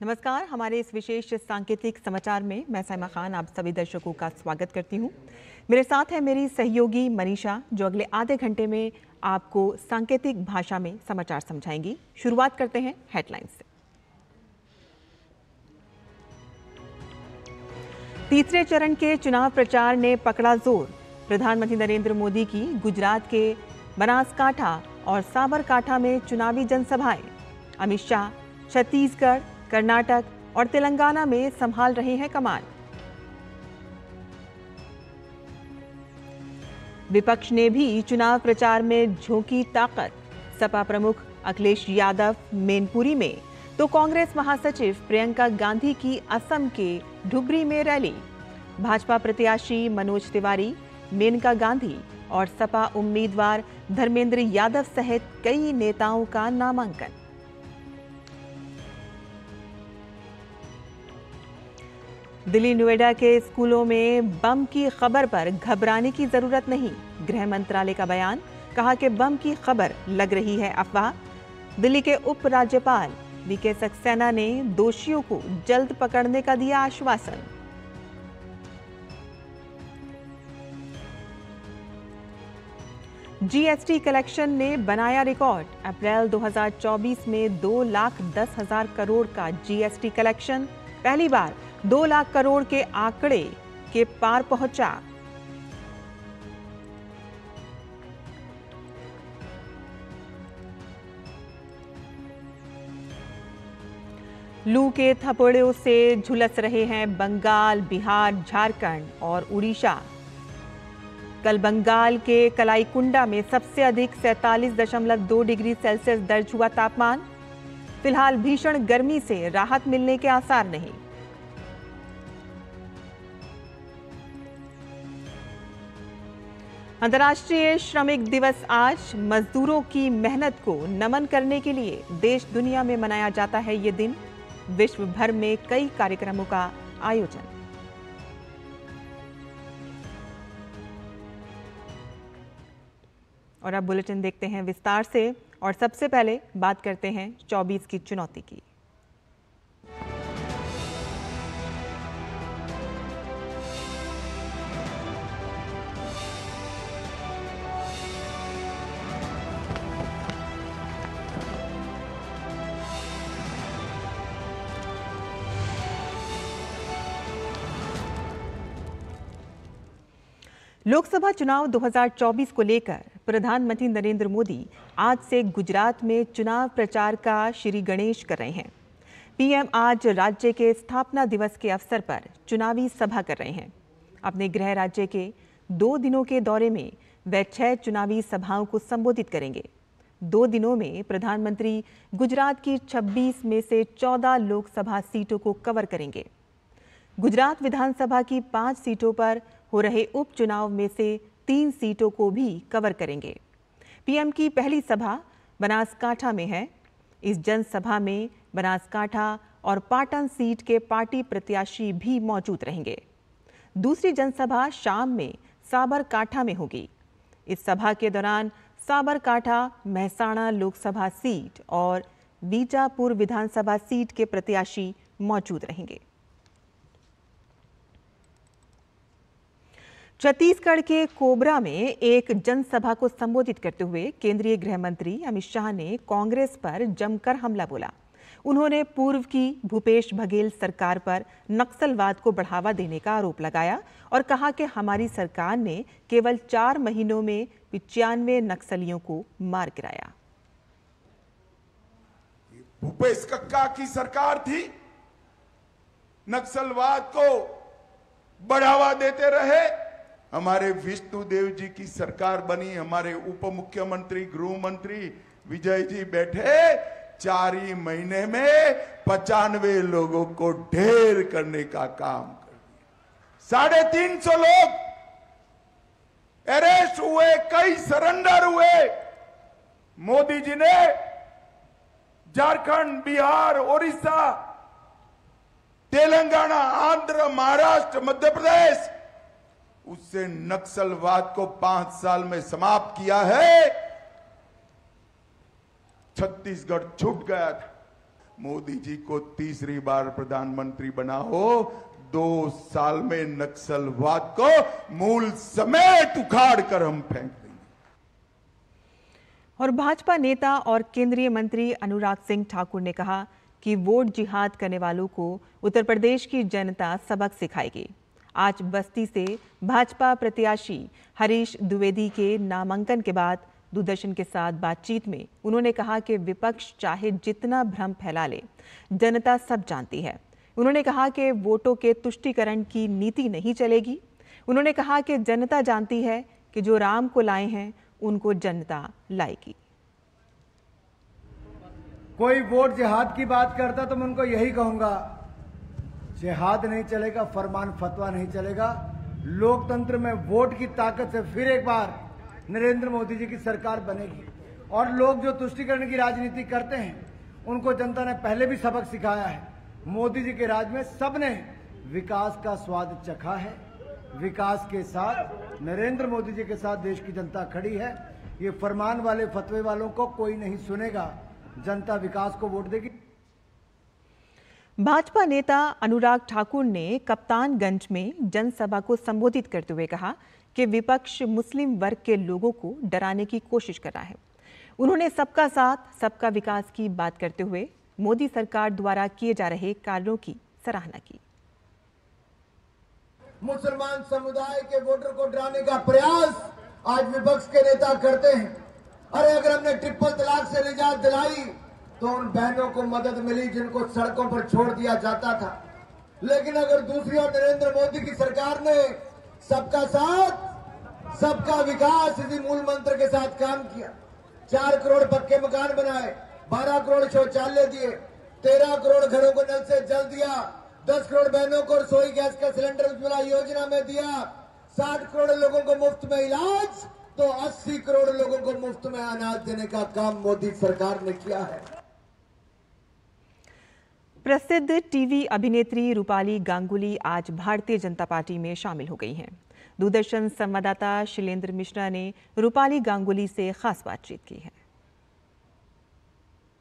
नमस्कार। हमारे इस विशेष सांकेतिक समाचार में मैं साइमा खान आप सभी दर्शकों का स्वागत करती हूं। मेरे साथ है मेरी सहयोगी मनीषा, जो अगले आधे घंटे में आपको सांकेतिक भाषा में समाचार समझाएंगी। शुरुआत करते हैं हेडलाइंस से। तीसरे चरण के चुनाव प्रचार ने पकड़ा जोर। प्रधानमंत्री नरेंद्र मोदी की गुजरात के बनासकांठा और साबरकांठा में चुनावी जनसभाएं। अमित शाह छत्तीसगढ़, कर्नाटक और तेलंगाना में संभाल रहे हैं कमान। विपक्ष ने भी चुनाव प्रचार में झोंकी ताकत। सपा प्रमुख अखिलेश यादव मैनपुरी में, तो कांग्रेस महासचिव प्रियंका गांधी की असम के धुबरी में रैली। भाजपा प्रत्याशी मनोज तिवारी, मेनका गांधी और सपा उम्मीदवार धर्मेंद्र यादव सहित कई नेताओं का नामांकन। दिल्ली नोएडा के स्कूलों में बम की खबर पर घबराने की जरूरत नहीं। गृह मंत्रालय का बयान, कहा कि बम की खबर लग रही है अफवाह। दिल्ली के उपराज्यपाल वीके सक्सेना ने दोषियों को जल्द पकड़ने का दिया आश्वासन। जीएसटी कलेक्शन ने बनाया रिकॉर्ड। अप्रैल 2024 में 2,10,000 करोड़ का जीएसटी कलेक्शन पहली बार 2 लाख करोड़ के आंकड़े के पार पहुंचा। लू के थपेड़ों से झुलस रहे हैं बंगाल, बिहार, झारखंड और उड़ीसा। कल बंगाल के कलाईकुंडा में सबसे अधिक 47.2 डिग्री सेल्सियस दर्ज हुआ तापमान। फिलहाल भीषण गर्मी से राहत मिलने के आसार नहीं। अंतर्राष्ट्रीय श्रमिक दिवस आज। मजदूरों की मेहनत को नमन करने के लिए देश दुनिया में मनाया जाता है ये दिन। विश्व भर में कई कार्यक्रमों का आयोजन। और अब बुलेटिन देखते हैं विस्तार से। और सबसे पहले बात करते हैं 24 की चुनौती की। लोकसभा चुनाव 2024 को लेकर प्रधानमंत्री नरेंद्र मोदी आज से गुजरात में चुनाव प्रचार का श्री गणेश कर रहे हैं। पीएम आज राज्य के स्थापना दिवस के अवसर पर चुनावी सभा कर रहे हैं। अपने गृह राज्य के 2 दिनों के दौरे में वे 6 चुनावी सभाओं को संबोधित करेंगे। 2 दिनों में प्रधानमंत्री गुजरात की 26 में से 14 लोकसभा सीटों को कवर करेंगे। गुजरात विधानसभा की 5 सीटों पर हो रहे उपचुनाव में से 3 सीटों को भी कवर करेंगे। पीएम की पहली सभा बनासकांठा में है। इस जनसभा में बनासकांठा और पाटन सीट के पार्टी प्रत्याशी भी मौजूद रहेंगे। दूसरी जनसभा शाम में साबरकांठा में होगी। इस सभा के दौरान साबरकांठा, मेहसाणा लोकसभा सीट और बीजापुर विधानसभा सीट के प्रत्याशी मौजूद रहेंगे। छत्तीसगढ़ के कोबरा में एक जनसभा को संबोधित करते हुए केंद्रीय गृह मंत्री अमित शाह ने कांग्रेस पर जमकर हमला बोला। उन्होंने पूर्व की भूपेश बघेल सरकार पर नक्सलवाद को बढ़ावा देने का आरोप लगाया और कहा कि हमारी सरकार ने केवल 4 महीनों में 95 नक्सलियों को मार गिराया। भूपेश कक्का की सरकार थी, नक्सलवाद को बढ़ावा देते रहे। हमारे विष्णुदेव जी की सरकार बनी, हमारे उप मुख्यमंत्री गृह मंत्री विजय जी बैठे, 4 ही महीने में 95 लोगों को ढेर करने का काम कर दिया। 350 लोग अरेस्ट हुए, कई सरेंडर हुए। मोदी जी ने झारखंड, बिहार, उड़ीसा, तेलंगाना, आंध्र, महाराष्ट्र, मध्य प्रदेश, उससे नक्सलवाद को 5 साल में समाप्त किया है। छत्तीसगढ़ छूट गया था। मोदी जी को तीसरी बार प्रधानमंत्री बनाओ, 2 साल में नक्सलवाद को मूल समेत उखाड़ कर हम फेंक देंगे। और भाजपा नेता और केंद्रीय मंत्री अनुराग सिंह ठाकुर ने कहा कि वोट जिहाद करने वालों को उत्तर प्रदेश की जनता सबक सिखाएगी। आज बस्ती से भाजपा प्रत्याशी हरीश द्विवेदी के नामांकन के बाद दूरदर्शन के साथ बातचीत में उन्होंने कहा कि विपक्ष चाहे जितना भ्रम फैला ले, जनता सब जानती है। उन्होंने कहा कि वोटों के तुष्टीकरण की नीति नहीं चलेगी। उन्होंने कहा कि जनता जानती है कि जो राम को लाए हैं उनको जनता लाएगी। कोई वोट जिहाद की बात करता तो मैं उनको यही कहूंगा, जिहाद नहीं चलेगा, फरमान फतवा नहीं चलेगा। लोकतंत्र में वोट की ताकत से फिर एक बार नरेंद्र मोदी जी की सरकार बनेगी। और लोग जो तुष्टीकरण की राजनीति करते हैं उनको जनता ने पहले भी सबक सिखाया है। मोदी जी के राज में सबने विकास का स्वाद चखा है। विकास के साथ नरेंद्र मोदी जी के साथ देश की जनता खड़ी है। ये फरमान वाले फतवे वालों को कोई नहीं सुनेगा। जनता विकास को वोट देगी। भाजपा नेता अनुराग ठाकुर ने कप्तानगंज में जनसभा को संबोधित करते हुए कहा कि विपक्ष मुस्लिम वर्ग के लोगों को डराने की कोशिश कर रहा है। उन्होंने सबका साथ सबका विकास की बात करते हुए मोदी सरकार द्वारा किए जा रहे कार्यों की सराहना की। मुसलमान समुदाय के वोटर को डराने का प्रयास आज विपक्ष के नेता करते हैं। अरे अगर हमने ट्रिपल तलाक से निजात दिलाई तो उन बहनों को मदद मिली जिनको सड़कों पर छोड़ दिया जाता था। लेकिन अगर दूसरी ओर नरेंद्र मोदी की सरकार ने सबका साथ सबका विकास इसी मूल मंत्र के साथ काम किया, 4 करोड़ पक्के मकान बनाए, 12 करोड़ शौचालय दिए, 13 करोड़ घरों को नल से जल दिया, 10 करोड़ बहनों को रसोई गैस का सिलेंडर उज्ज्वला योजना में दिया, 60 करोड़ लोगों को मुफ्त में इलाज, तो 80 करोड़ लोगों को मुफ्त में अनाज देने का काम मोदी सरकार ने किया है। प्रसिद्ध टीवी अभिनेत्री रूपाली गांगुली आज भारतीय जनता पार्टी में शामिल हो गई हैं। दूरदर्शन संवाददाता शैलेंद्र मिश्रा ने रूपाली गांगुली से खास बातचीत की है।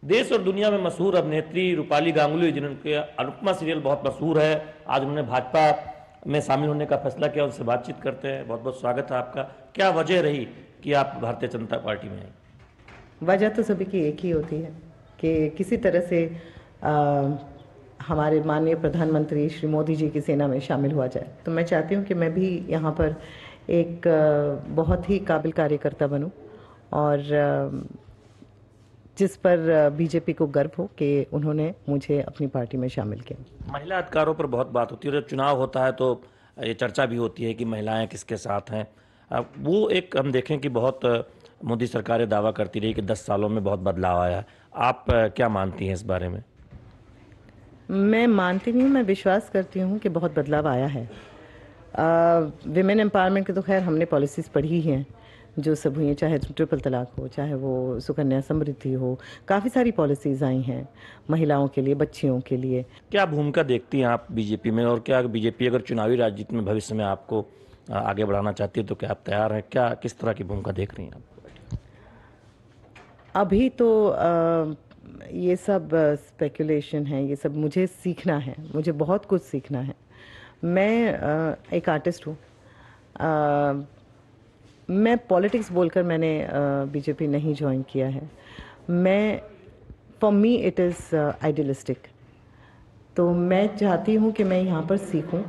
देश और दुनिया में मशहूर अभिनेत्री रूपाली गांगुली, जिनके अनुपमा सीरियल बहुत मशहूर है, आज उन्होंने भाजपा में शामिल होने का फैसला किया। उनसे बातचीत करते हैं। बहुत बहुत स्वागत है आपका। क्या वजह रही कि आप भारतीय जनता पार्टी में आए? वजह तो सभी की एक ही होती है कि किसी तरह से हमारे माननीय प्रधानमंत्री श्री मोदी जी की सेना में शामिल हुआ जाए। तो मैं चाहती हूँ कि मैं भी यहाँ पर एक बहुत ही काबिल कार्यकर्ता बनूँ और जिस पर बीजेपी को गर्व हो कि उन्होंने मुझे अपनी पार्टी में शामिल किया। महिला अधिकारों पर बहुत बात होती है और जब चुनाव होता है तो ये चर्चा भी होती है कि महिलाएं किसके साथ हैं। वो एक हम देखें कि बहुत मोदी सरकारें दावा करती रही कि 10 सालों में बहुत बदलाव आया। आप क्या मानती हैं इस बारे में? मैं मानती नहीं हूँ, मैं विश्वास करती हूँ कि बहुत बदलाव आया है। विमेन एम्पावरमेंट की तो खैर हमने पॉलिसीज़ पढ़ी ही हैं जो सब हुई हैं, चाहे ट्रिपल तलाक हो, चाहे वो सुकन्या समृद्धि हो, काफ़ी सारी पॉलिसीज़ आई हैं महिलाओं के लिए, बच्चियों के लिए। क्या भूमिका देखती हैं आप बीजेपी में, और क्या बीजेपी अगर चुनावी राजनीति में भविष्य में आपको आगे बढ़ाना चाहती है तो क्या आप तैयार हैं? क्या किस तरह की भूमिका देख रही हैं आप? अभी तो ये सब स्पेकुलेशन है, ये सब मुझे सीखना है, मुझे बहुत कुछ सीखना है। मैं एक आर्टिस्ट हूँ। मैं पॉलिटिक्स बोलकर मैंने बीजेपी नहीं ज्वाइन किया है। For me it is idealistic. तो मैं चाहती हूँ कि मैं यहाँ पर सीखूँ,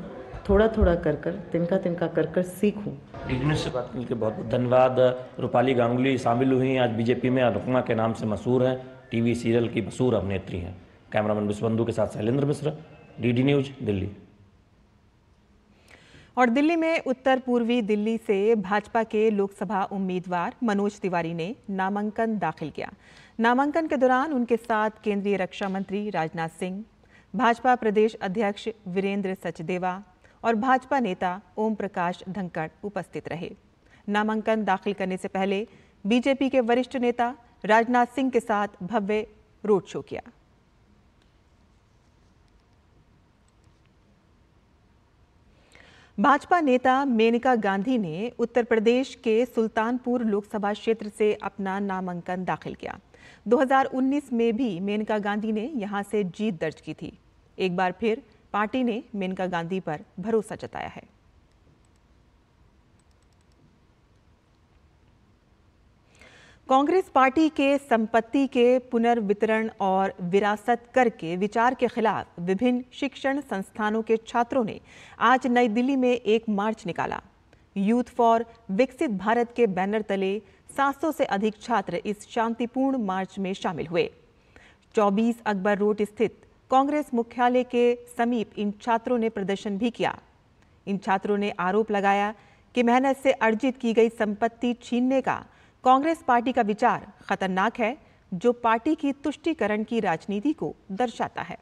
थोड़ा थोड़ा कर तिनका तिनका कर सीखूँ। डीडी से बात करके बहुत बहुत धन्यवाद। रूपाली गांगुली शामिल हुई आज बीजेपी में, अनुपमा के नाम से मशहूर हैं, टीवी सीरियल की मशहूर अभिनेत्री हैं। कैमरामैन विश्वबंधु के साथ शैलेंद्र मिश्रा, डीडी न्यूज, दिल्ली। और दिल्ली में उत्तर पूर्वी दिल्ली से भाजपा के लोकसभा उम्मीदवार मनोज तिवारी ने नामांकन दाखिल किया। नामांकन के दौरान उनके साथ केंद्रीय रक्षा मंत्री राजनाथ सिंह, भाजपा प्रदेश अध्यक्ष वीरेंद्र सचदेवा और भाजपा नेता ओम प्रकाश धनखड़ उपस्थित रहे। नामांकन दाखिल करने से पहले बीजेपी के वरिष्ठ नेता राजनाथ सिंह के साथ भव्य रोड शो किया। भाजपा नेता मेनका गांधी ने उत्तर प्रदेश के सुल्तानपुर लोकसभा क्षेत्र से अपना नामांकन दाखिल किया। 2019 में भी मेनका गांधी ने यहां से जीत दर्ज की थी। एक बार फिर पार्टी ने मेनका गांधी पर भरोसा जताया है। कांग्रेस पार्टी के संपत्ति के पुनर्वितरण और विरासत कर के विचार के खिलाफ विभिन्न शिक्षण संस्थानों के छात्रों ने आज नई दिल्ली में एक मार्च निकाला। यूथ फॉर विकसित भारत के बैनर तले 700 से अधिक छात्र इस शांतिपूर्ण मार्च में शामिल हुए। 24 अकबर रोड स्थित कांग्रेस मुख्यालय के समीप इन छात्रों ने प्रदर्शन भी किया। इन छात्रों ने आरोप लगाया कि मेहनत से अर्जित की गई संपत्ति छीनने का कांग्रेस पार्टी का विचार खतरनाक है, जो पार्टी की तुष्टीकरण की राजनीति को दर्शाता है।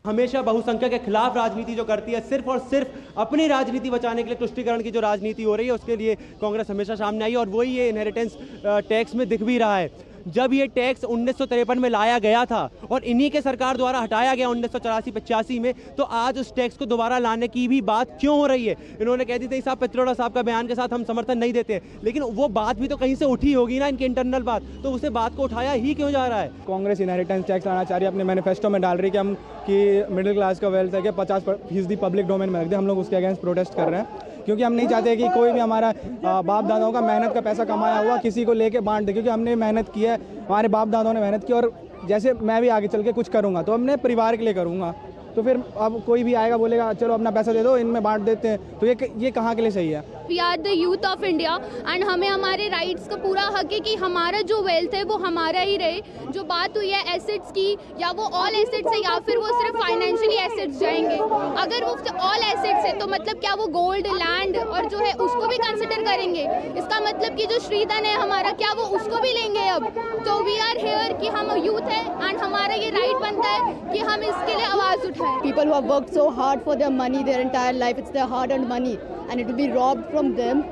हमेशा बहुसंख्यक के खिलाफ राजनीति जो करती है, सिर्फ और सिर्फ अपनी राजनीति बचाने के लिए तुष्टीकरण की जो राजनीति हो रही है, उसके लिए कांग्रेस हमेशा सामने आई और वही ये इनहेरिटेंस टैक्स में दिख भी रहा है। जब ये टैक्स 1953 में लाया गया था और इन्हीं के सरकार द्वारा हटाया गया 1984-85 में, तो आज उस टैक्स को दोबारा लाने की भी बात क्यों हो रही है? इन्होंने कह दी थी साहब, पित्रोड़ा साहब का बयान के साथ हम समर्थन नहीं देते हैं, लेकिन वो बात भी तो कहीं से उठी होगी ना, इनकी इंटरनल बात, तो उसे बात को उठाया ही क्यों जा रहा है? कांग्रेस इनहेरिटेंस टैक्स लाना चाह रही है, अपने मैनिफेस्टो में डाल रही है कि मिडिल क्लास का वेल्थ है कि 50% पब्लिक डोमेन में रख दे। हम लोग उसके अगेंस्ट प्रोटेस्ट कर रहे हैं, क्योंकि हम नहीं चाहते कि कोई भी हमारा बाप दादाओं का मेहनत का पैसा कमाया हुआ किसी को लेके बांट दे, क्योंकि हमने मेहनत की है, हमारे बाप दादाओं ने मेहनत की, और जैसे मैं भी आगे चल के कुछ करूँगा तो अपने परिवार के लिए करूँगा। तो फिर अब कोई भी आएगा बोलेगा चलो अपना पैसा दे दो, इनमें बांट देते हैं, तो ये कहाँ के लिए सही है? We are the youth of India and हमें हमारे राइट्स का पूरा हक है कि हमारा जो वेल्थ है वो हमारा ही रहे। जो बात हुई है एसेट्स की, या वो ऑल एसेट्स है या फिर वो सिर्फ फाइनेंशियली एसेट्स जाएंगे। अगर वो ऑल एसेट्स है तो मतलब क्या वो गोल्ड, लैंड और जो है उसको भी कंसिडर करेंगे? इसका मतलब कि जो श्रीधन है हमारा, क्या वो उसको भी लेंगे अब? तो वी आर हियर कि हम यूथ है एंड हमारा ये राइट बनता है कि हम इसके लिए आवाज़ उठाएं। People who have worked so hard for their money their entire life, it's their hard-earned money, and it will be robbed from them.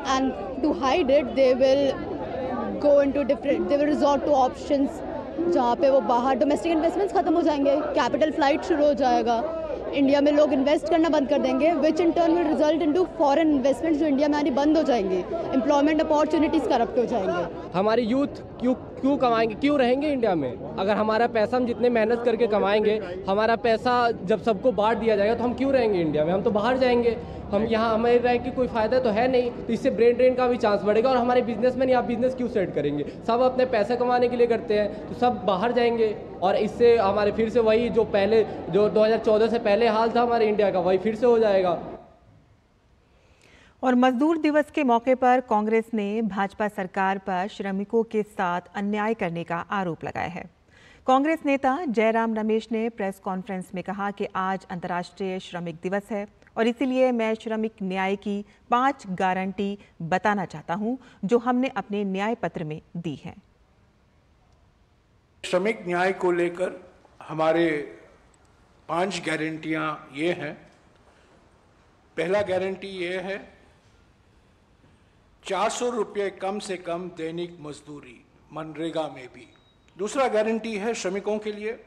And to hide it, they will resort to options जहाँ पे वो बाहर domestic investments खत्म हो जाएंगे, capital flight शुरू हो जाएगा, इंडिया में लोग इन्वेस्ट करना बंद कर देंगे, which in turn will result into foreign investments जो इंडिया में आनी बंद हो जाएंगी, एम्प्लॉयमेंट अपॉर्चुनिटीज़ करप्ट हो जाएंगे। हमारे यूथ क्यों कमाएंगे, क्यों रहेंगे इंडिया में? अगर हमारा पैसा हम जितने मेहनत करके कमाएंगे, हमारा पैसा जब सबको बांट दिया जाएगा तो हम क्यों रहेंगे इंडिया में? हम तो बाहर जाएंगे, हम यहाँ हमें रह के कोई फ़ायदा तो है नहीं। तो इससे ब्रेन ड्रेन का भी चांस बढ़ेगा और हमारे बिजनेसमैन यहाँ बिजनेस क्यों सेट करेंगे? सब अपने पैसे कमाने के लिए करते हैं, तो सब बाहर जाएंगे और इससे हमारे फिर से वही जो 2014 से पहले हाल था हमारे इंडिया का, वही फिर से हो जाएगा। और मजदूर दिवस के मौके पर कांग्रेस ने भाजपा सरकार पर श्रमिकों के साथ अन्याय करने का आरोप लगाया है। कांग्रेस नेता जयराम रमेश ने प्रेस कॉन्फ्रेंस में कहा कि आज अंतर्राष्ट्रीय श्रमिक दिवस है और इसीलिए मैं श्रमिक न्याय की 5 गारंटी बताना चाहता हूं जो हमने अपने न्याय पत्र में दी है। श्रमिक न्याय को लेकर हमारे 5 गारंटियां ये हैं। पहला गारंटी ये है 400 रुपये कम से कम दैनिक मजदूरी मनरेगा में भी। दूसरा गारंटी है श्रमिकों के लिए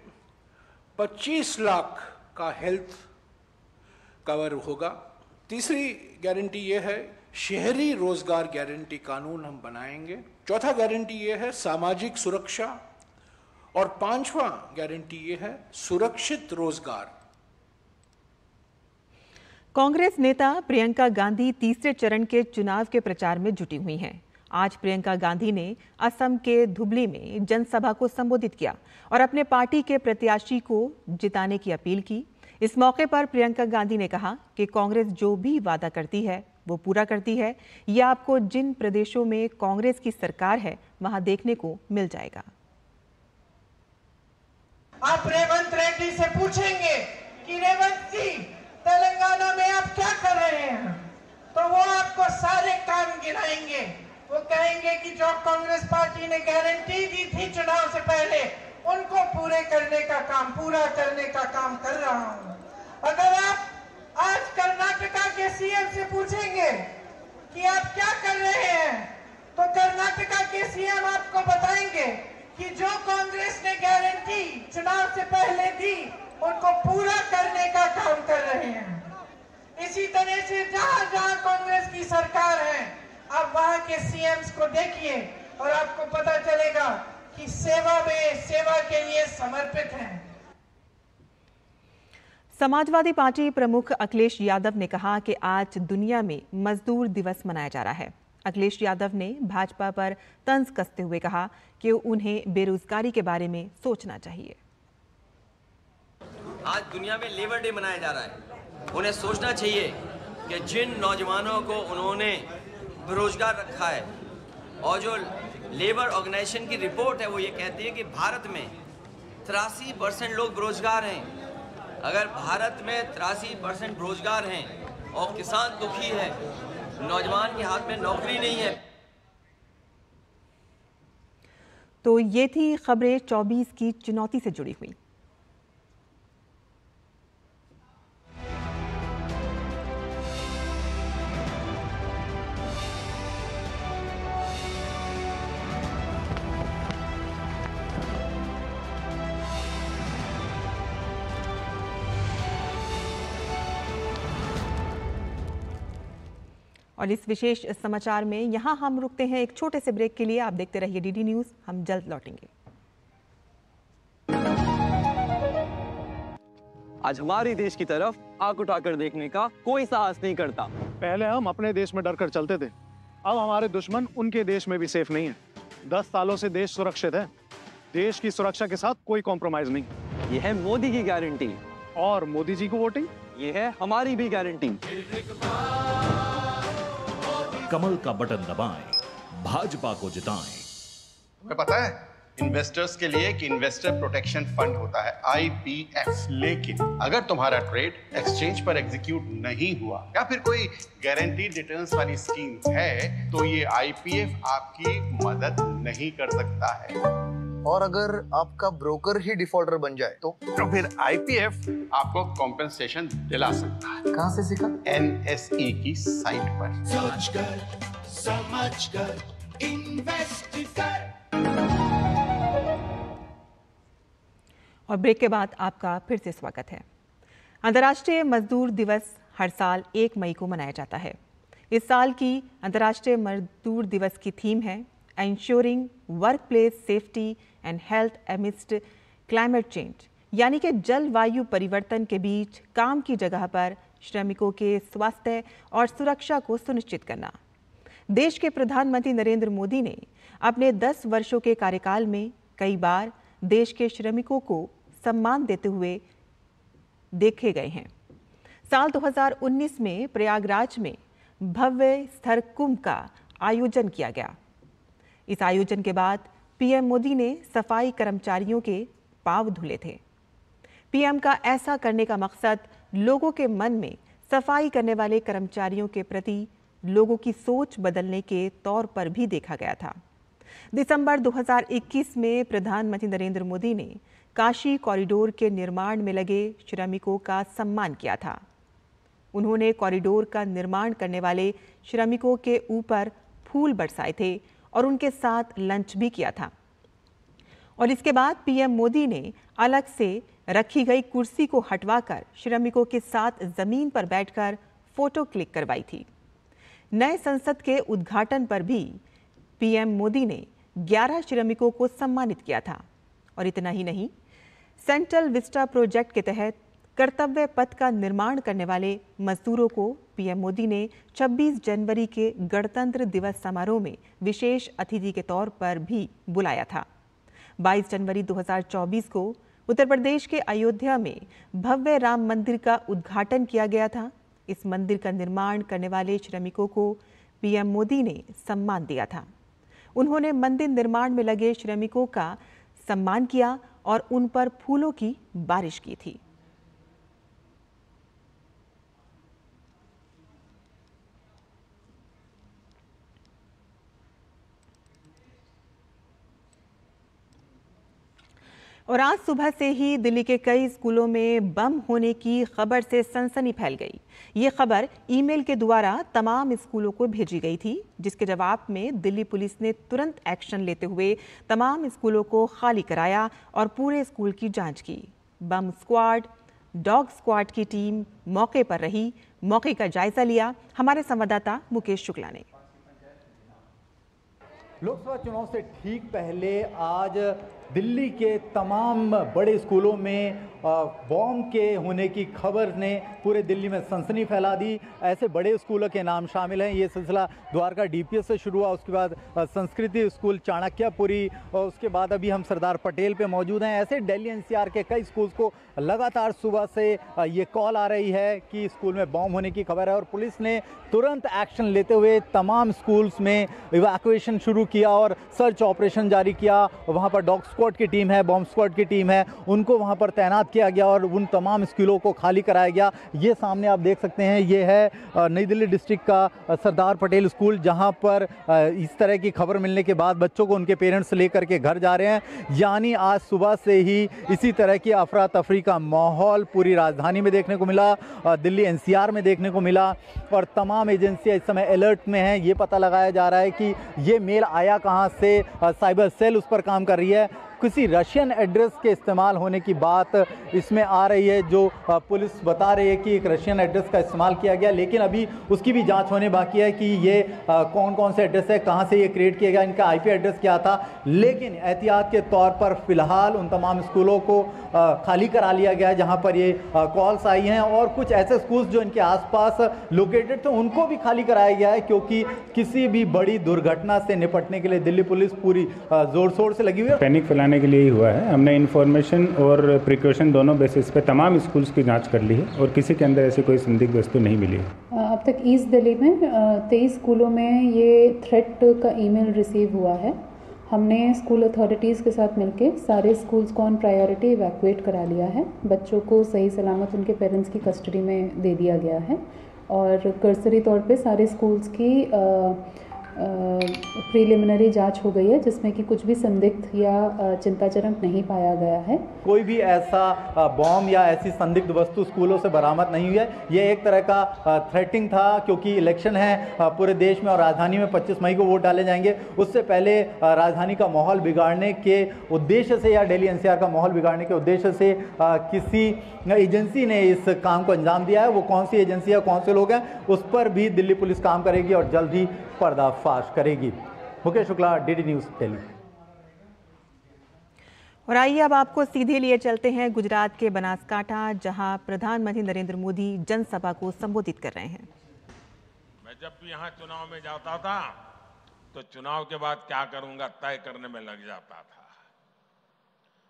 25 लाख का हेल्थ कवर होगा। तीसरी गारंटी ये है शहरी रोजगार गारंटी कानून हम बनाएंगे। चौथा गारंटी ये है सामाजिक सुरक्षा और 5वां गारंटी ये है सुरक्षित रोजगार। कांग्रेस नेता प्रियंका गांधी तीसरे चरण के चुनाव के प्रचार में जुटी हुई हैं। आज प्रियंका गांधी ने असम के धुबली में जनसभा को संबोधित किया और अपने पार्टी के प्रत्याशी को जिताने की अपील की। इस मौके पर प्रियंका गांधी ने कहा कि कांग्रेस जो भी वादा करती है वो पूरा करती है। यह आपको जिन प्रदेशों में कांग्रेस की सरकार है वहां देखने को मिल जाएगा। आप रेवंत रेड्डी से पूछेंगे कि रेवंत जी तेलंगाना में आप क्या कर रहे हैं, तो वो आपको सारे काम गिनाएंगे। वो कहेंगे कि जो कांग्रेस पार्टी ने गारंटी दी थी चुनाव से पहले उनको पूरा करने का काम कर रहा हूं। अगर आप आज कर्नाटका के सीएम से पूछेंगे कि आप क्या कर रहे हैं, तो कर्नाटका के सीएम आपको बताएंगे कि जो कांग्रेस ने गारंटी चुनाव से पहले दी उनको पूरा करने का काम कर रहे हैं। इसी तरह से जहां जहां कांग्रेस की सरकार है आप वहां के सीएम्स को देखिए और आपको पता चलेगा कि सेवा में सेवा के लिए समर्पित हैं। समाजवादी पार्टी प्रमुख अखिलेश यादव ने कहा कि आज दुनिया में मजदूर दिवस मनाया जा रहा है। अखिलेश यादव ने भाजपा पर तंज कसते हुए कहा कि उन्हें बेरोजगारी के बारे में सोचना चाहिए। आज दुनिया में लेबर डे मनाया जा रहा है। उन्हें सोचना चाहिए कि जिन नौजवानों को उन्होंने बेरोजगार रखा है, और जो लेबर ऑर्गेनाइजेशन की रिपोर्ट है वो ये कहती है कि भारत में 83% लोग बेरोजगार हैं। अगर भारत में 83% बेरोजगार हैं और किसान दुखी है, नौजवान के हाथ में नौकरी नहीं है। तो ये थी खबरें 24 की चुनौती से जुड़ी हुई। और इस विशेष समाचार में यहाँ हम रुकते हैं एक छोटे से ब्रेक के लिए। आप देखते रहिए डीडी न्यूज़, हम जल्द लौटेंगे। आज हमारे देश की तरफ आंख उठाकर देखने का कोई साहस नहीं करता। पहले हम अपने देश में डरकर चलते थे, अब हमारे दुश्मन उनके देश में भी सेफ नहीं है। 10 सालों से देश सुरक्षित है। देश की सुरक्षा के साथ कोई कॉम्प्रोमाइज नहीं। ये है मोदी की गारंटी। और मोदी जी को वोटिंग, ये है हमारी भी गारंटी। कमल का बटन दबाएं, भाजपा को जिताएं। तुम्हें पता है इन्वेस्टर्स के लिए कि इन्वेस्टर प्रोटेक्शन फंड होता है IPF, लेकिन अगर तुम्हारा ट्रेड एक्सचेंज पर एग्जीक्यूट नहीं हुआ या फिर कोई गारंटीड रिटर्न्स वाली स्कीम्स है तो ये IPF आपकी मदद नहीं कर सकता है। और अगर आपका ब्रोकर ही डिफॉल्टर बन जाए तो फिर IPF आपको कॉम्पेंसेशन दिला सकता है। कहां से सीखा? NSE की साइट पर। सोच कर समझ कर इन्वेस्ट कर। और ब्रेक के बाद आपका फिर से स्वागत है। अंतर्राष्ट्रीय मजदूर दिवस हर साल 1 मई को मनाया जाता है। इस साल की अंतर्राष्ट्रीय मजदूर दिवस की थीम है ensuring workplace safety and health amidst climate change, यानी कि जलवायु परिवर्तन के बीच काम की जगह पर श्रमिकों के स्वास्थ्य और सुरक्षा को सुनिश्चित करना। देश के प्रधानमंत्री नरेंद्र मोदी ने अपने 10 वर्षों के कार्यकाल में कई बार देश के श्रमिकों को सम्मान देते हुए देखे गए हैं। साल 2019 में प्रयागराज में भव्य स्थल कुंभ का आयोजन किया गया। इस आयोजन के बाद पीएम मोदी ने सफाई कर्मचारियों के पांव धुले थे। पीएम का ऐसा करने का मकसद लोगों के मन में सफाई करने वाले कर्मचारियों के प्रति लोगों की सोच बदलने के तौर पर भी देखा गया था। दिसंबर 2021 में प्रधानमंत्री नरेंद्र मोदी ने काशी कॉरिडोर के निर्माण में लगे श्रमिकों का सम्मान किया था। उन्होंने कॉरिडोर का निर्माण करने वाले श्रमिकों के ऊपर फूल बरसाए थे और उनके साथ लंच भी किया था। और इसके बाद पीएम मोदी ने अलग से रखी गई कुर्सी को हटवाकर श्रमिकों के साथ जमीन पर बैठकर फोटो क्लिक करवाई थी। नए संसद के उद्घाटन पर भी पीएम मोदी ने 11 श्रमिकों को सम्मानित किया था। और इतना ही नहीं, सेंट्रल विस्टा प्रोजेक्ट के तहत कर्तव्य पथ का निर्माण करने वाले मजदूरों को पीएम मोदी ने 26 जनवरी के गणतंत्र दिवस समारोह में विशेष अतिथि के तौर पर भी बुलाया था। 22 जनवरी 2024 को उत्तर प्रदेश के अयोध्या में भव्य राम मंदिर का उद्घाटन किया गया था। इस मंदिर का निर्माण करने वाले श्रमिकों को पीएम मोदी ने सम्मान दिया था। उन्होंने मंदिर निर्माण में लगे श्रमिकों का सम्मान किया और उन पर फूलों की बारिश की थी। और आज सुबह से ही दिल्ली के कई स्कूलों में बम होने की खबर से सनसनी फैल गई। ये खबर ईमेल के द्वारा तमाम स्कूलों को भेजी गई थी, जिसके जवाब में दिल्ली पुलिस ने तुरंत एक्शन लेते हुए तमाम स्कूलों को खाली कराया और पूरे स्कूल की जांच की। बम स्क्वाड, डॉग स्क्वाड की टीम मौके पर रही, मौके का जायजा लिया। हमारे संवाददाता मुकेश शुक्ला ने। लोकसभा चुनाव से ठीक पहले आज दिल्ली के तमाम बड़े स्कूलों में बॉम्ब के होने की खबर ने पूरे दिल्ली में सनसनी फैला दी। ऐसे बड़े स्कूलों के नाम शामिल हैं। ये सिलसिला द्वारका डीपीएस से शुरू हुआ, उसके बाद संस्कृति स्कूल चाणक्यपुरी, और उसके बाद अभी हम सरदार पटेल पे मौजूद हैं। ऐसे दिल्ली एनसीआर के कई स्कूल्स को लगातार सुबह से ये कॉल आ रही है कि स्कूल में बॉम्ब होने की खबर है, और पुलिस ने तुरंत एक्शन लेते हुए तमाम स्कूल्स में इवैक्यूएशन शुरू किया और सर्च ऑपरेशन जारी किया। वहाँ पर डॉग स्क्वाड की टीम है, बॉम्ब स्क्वाड की टीम है, उनको वहाँ पर तैनात किया गया और उन तमाम स्कूलों को खाली कराया गया। ये सामने आप देख सकते हैं, ये है नई दिल्ली डिस्ट्रिक्ट का सरदार पटेल स्कूल, जहाँ पर इस तरह की खबर मिलने के बाद बच्चों को उनके पेरेंट्स लेकर के घर जा रहे हैं। यानी आज सुबह से ही इसी तरह की अफरा तफरी का माहौल पूरी राजधानी में देखने को मिला, दिल्ली एनसीआर में देखने को मिला, और तमाम एजेंसियां इस समय अलर्ट में हैं। ये पता लगाया जा रहा है कि ये मेल आया कहाँ से, साइबर सेल उस पर काम कर रही है। किसी रशियन एड्रेस के इस्तेमाल होने की बात इसमें आ रही है, जो पुलिस बता रही है कि एक रशियन एड्रेस का इस्तेमाल किया गया, लेकिन अभी उसकी भी जांच होने बाकी है कि ये कौन कौन से एड्रेस है, कहां से ये क्रिएट किया गया, इनका आईपी एड्रेस क्या था। लेकिन एहतियात के तौर पर फिलहाल उन तमाम स्कूलों को खाली करा लिया गया है जहां पर ये कॉल्स आई हैं, और कुछ ऐसे स्कूल्स जो इनके आसपास लोकेटेड थे उनको भी खाली कराया गया है, क्योंकि किसी भी बड़ी दुर्घटना से निपटने के लिए दिल्ली पुलिस पूरी जोर शोर से लगी हुई है। पैनिक फैलाने के लिए ही हुआ है। हमने इन्फॉर्मेशन और प्रिकॉशन दोनों बेसिस पे तमाम स्कूल्स की जांच कर ली है और किसी के अंदर ऐसी कोई संदिग्ध वस्तु नहीं मिली है। अब तक ईस्ट दिल्ली में 23 स्कूलों में ये थ्रेट का ईमेल रिसीव हुआ है। हमने स्कूल अथॉरिटीज़ के साथ मिलकर सारे स्कूल्स को ऑन प्रायोरिटी इवैक्यूएट करा लिया है। बच्चों को सही सलामत उनके पेरेंट्स की कस्टडी में दे दिया गया है, और कर्सरी तौर पे सारे स्कूल्स की प्रीलिमिनरी जांच हो गई है, जिसमें कि कुछ भी संदिग्ध या चिंताजनक नहीं पाया गया है। कोई भी ऐसा बॉम्ब या ऐसी संदिग्ध वस्तु स्कूलों से बरामद नहीं हुई है। ये एक तरह का थ्रेटिंग था, क्योंकि इलेक्शन है पूरे देश में और राजधानी में 25 मई को वोट डाले जाएंगे। उससे पहले राजधानी का माहौल बिगाड़ने के उद्देश्य से या दिल्ली एनसीआर का माहौल बिगाड़ने के उद्देश्य से किसी एजेंसी ने इस काम को अंजाम दिया है। वो कौन सी एजेंसी है, कौन से लोग हैं, उस पर भी दिल्ली पुलिस काम करेगी और जल्द ही पर्दाफाश करेगी। Mukesh Shukla, DD news, Delhi. और आइए अब आपको सीधे लिए चलते हैं गुजरात के बनासकांठा, जहां प्रधानमंत्री नरेंद्र मोदी जनसभा को संबोधित कर रहे हैं। मैं जब भी यहां चुनाव में जाता था तो चुनाव के बाद क्या करूंगा तय करने में लग जाता था,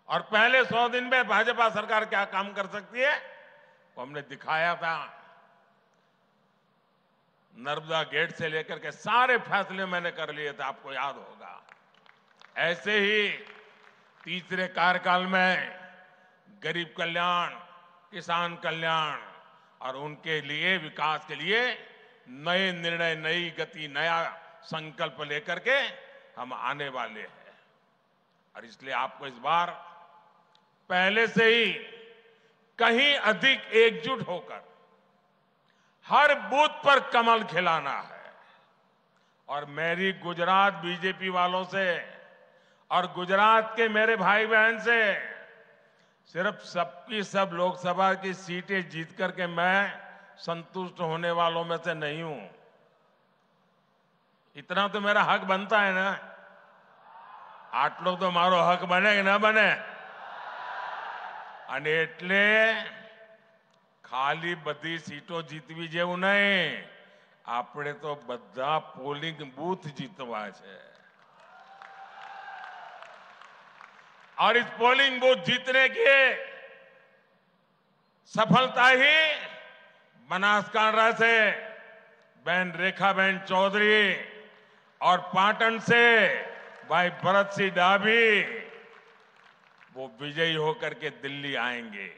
और पहले 100 दिन में भाजपा सरकार क्या काम कर सकती है वो हमने दिखाया था। नर्मदा गेट से लेकर के सारे फैसले मैंने कर लिए थे, आपको याद होगा। ऐसे ही तीसरे कार्यकाल में गरीब कल्याण, किसान कल्याण और उनके लिए विकास के लिए नए निर्णय, नई गति, नया संकल्प लेकर के हम आने वाले हैं। और इसलिए आपको इस बार पहले से ही कहीं अधिक एकजुट होकर हर बूथ पर कमल खिलाना है। और मेरी गुजरात बीजेपी वालों से और गुजरात के मेरे भाई बहन से सिर्फ सबकी सब लोकसभा की सीटें जीत करके मैं संतुष्ट होने वालों में से नहीं हूं। इतना तो मेरा हक बनता है ना, आटलो तो मारो हक बने कि ना बने। અને એટલે ખાલી બધી સીટો જીતવી જેવું નહીં, આપણે તો બધા પોલિંગ બૂથ જીતવા છે। और इस पोलिंग बूथ जीतने की सफलता ही बनासकांठा से बहन रेखाबेन चौधरी और पाटन से भाई भरत सिंह डाभी वो विजयी होकर के दिल्ली आएंगे,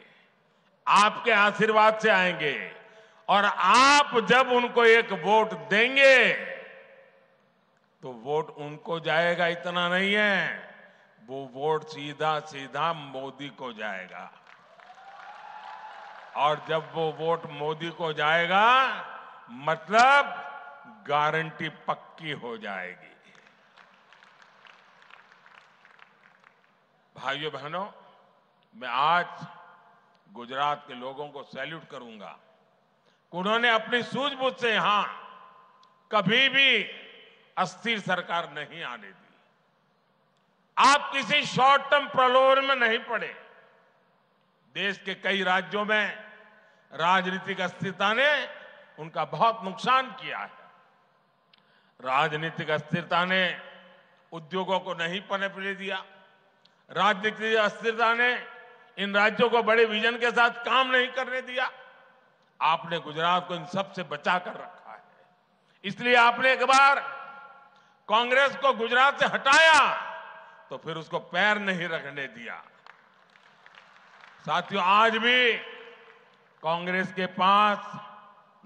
आपके आशीर्वाद से आएंगे। और आप जब उनको एक वोट देंगे तो वोट उनको जाएगा इतना नहीं है, वो वोट सीधा सीधा मोदी को जाएगा। और जब वो वोट मोदी को जाएगा मतलब गारंटी पक्की हो जाएगी। भाइयों बहनों, मैं आज गुजरात के लोगों को सैल्यूट करूंगा। उन्होंने अपनी सूझबूझ से यहां कभी भी अस्थिर सरकार नहीं आने दी। आप किसी शॉर्ट टर्म प्रलोभन में नहीं पड़े। देश के कई राज्यों में राजनीतिक अस्थिरता ने उनका बहुत नुकसान किया है। राजनीतिक अस्थिरता ने उद्योगों को नहीं पनपने दिया। राजनीतिक अस्थिरता ने इन राज्यों को बड़े विजन के साथ काम नहीं करने दिया। आपने गुजरात को इन सब से बचा कर रखा है। इसलिए आपने एक बार कांग्रेस को गुजरात से हटाया तो फिर उसको पैर नहीं रखने दिया। साथियों, आज भी कांग्रेस के पास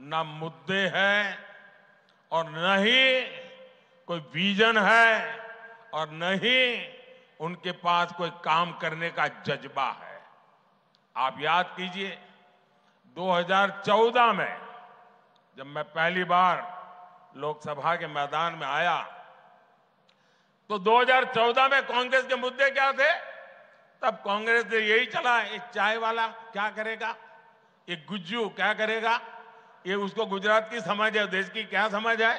न मुद्दे हैं और न ही कोई विजन है और न ही उनके पास कोई काम करने का जज्बा है। आप याद कीजिए 2014 में जब मैं पहली बार लोकसभा के मैदान में आया तो 2014 में कांग्रेस के मुद्दे क्या थे? तब कांग्रेस ने यही चला, ये चाय वाला क्या करेगा, ये गुज्जू क्या करेगा, ये उसको गुजरात की समझ है, देश की क्या समझ है,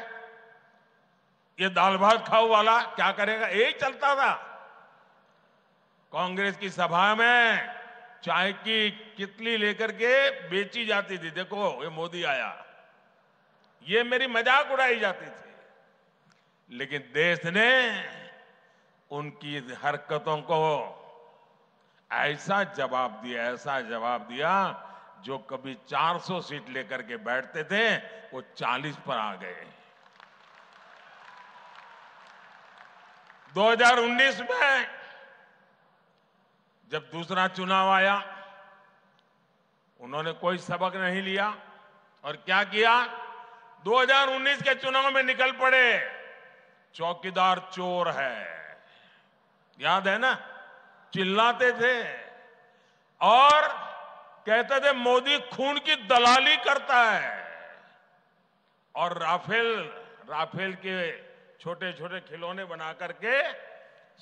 ये दाल भात खाओ वाला क्या करेगा, यही चलता था। कांग्रेस की सभा में चाय की कितली लेकर के बेची जाती थी। देखो ये मोदी आया, ये मेरी मजाक उड़ाई जाती थी। लेकिन देश ने उनकी हरकतों को ऐसा जवाब दिया जो कभी 400 सीट लेकर के बैठते थे वो 40 पर आ गए। 2019 में जब दूसरा चुनाव आया उन्होंने कोई सबक नहीं लिया और क्या किया? 2019 के चुनाव में निकल पड़े, चौकीदार चोर है, याद है ना, चिल्लाते थे और कहते थे मोदी खून की दलाली करता है। और राफेल के छोटे छोटे खिलौने बना करके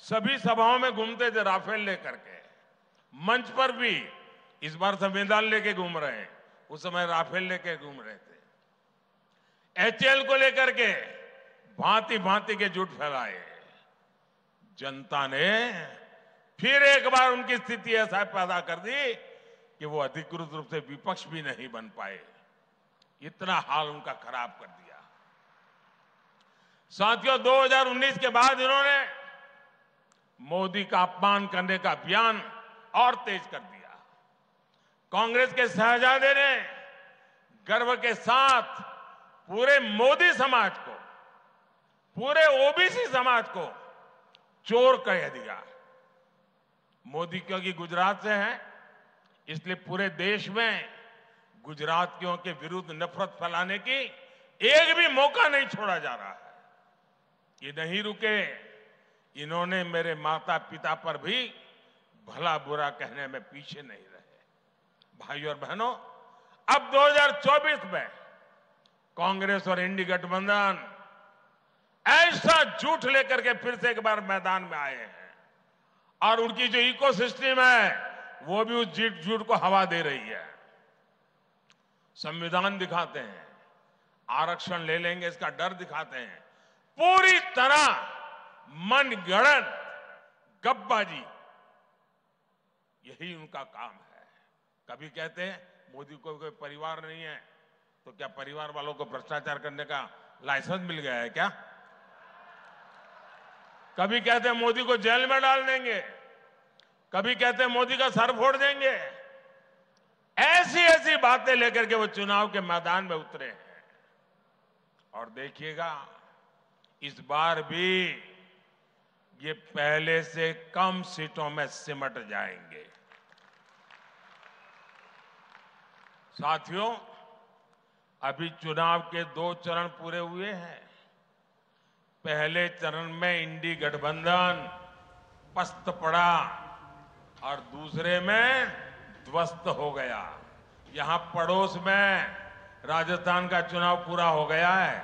सभी सभाओं में घूमते थे राफेल लेकर के। मंच पर भी इस बार संविधान लेके घूम रहे हैं, उस समय राफेल लेके घूम रहे थे। एचएएल को लेकर के भांति भांति के झूठ फैलाए। जनता ने फिर एक बार उनकी स्थिति ऐसा पैदा कर दी कि वो अधिकृत रूप से विपक्ष भी नहीं बन पाए। इतना हाल उनका खराब कर दिया। साथियों, 2019 के बाद इन्होंने मोदी का अपमान करने का अभियान और तेज कर दिया। कांग्रेस के शहजादे ने गर्व के साथ पूरे मोदी समाज को, पूरे ओबीसी समाज को चोर कह दिया। मोदी क्योंकि गुजरात से है इसलिए पूरे देश में गुजरातियों के विरुद्ध नफरत फैलाने की एक भी मौका नहीं छोड़ा जा रहा है। ये नहीं रुके, इन्होंने मेरे माता पिता पर भी भला बुरा कहने में पीछे नहीं रहे। भाइयों और बहनों, अब 2024 में कांग्रेस और इंडी गठबंधन ऐसा झूठ लेकर के फिर से एक बार मैदान में आए हैं और उनकी जो इकोसिस्टम है वो भी उस झूठ को हवा दे रही है। संविधान दिखाते हैं, आरक्षण ले लेंगे इसका डर दिखाते हैं, पूरी तरह मनगढ़ंत गपबाजी, यही उनका काम है। कभी कहते हैं मोदी को कोई परिवार नहीं है, तो क्या परिवार वालों को भ्रष्टाचार करने का लाइसेंस मिल गया है क्या? कभी कहते हैं मोदी को जेल में डाल देंगे, कभी कहते हैं मोदी का सर फोड़ देंगे। ऐसी ऐसी बातें लेकर के वो चुनाव के मैदान में उतरे हैं। और देखिएगा इस बार भी ये पहले से कम सीटों में सिमट जाएंगे। साथियों, अभी चुनाव के 2 चरण पूरे हुए हैं। पहले चरण में इंडी गठबंधन पस्त पड़ा और दूसरे में ध्वस्त हो गया। यहां पड़ोस में राजस्थान का चुनाव पूरा हो गया है।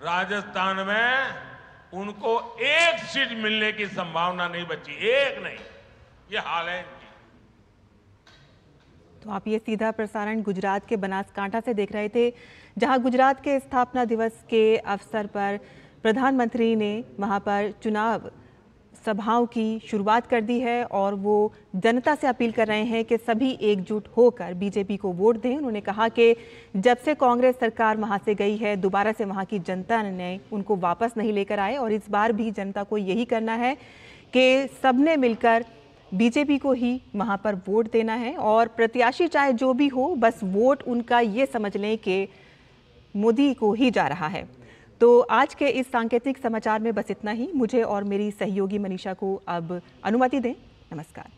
राजस्थान में उनको 1 सीट मिलने की संभावना नहीं बची, 1 नहीं। ये हाल है। तो आप ये सीधा प्रसारण गुजरात के बनासकांठा से देख रहे थे, जहां गुजरात के स्थापना दिवस के अवसर पर प्रधानमंत्री ने वहां पर चुनाव सभाओं की शुरुआत कर दी है और वो जनता से अपील कर रहे हैं कि सभी एकजुट होकर बीजेपी को वोट दें। उन्होंने कहा कि जब से कांग्रेस सरकार वहां से गई है, दोबारा से वहां की जनता ने उनको वापस नहीं लेकर आए और इस बार भी जनता को यही करना है कि सबने मिलकर बीजेपी को ही वहां पर वोट देना है और प्रत्याशी चाहे जो भी हो, बस वोट उनका ये समझ लें कि मोदी को ही जा रहा है। तो आज के इस सांकेतिक समाचार में बस इतना ही। मुझे और मेरी सहयोगी मनीषा को अब अनुमति दें। नमस्कार।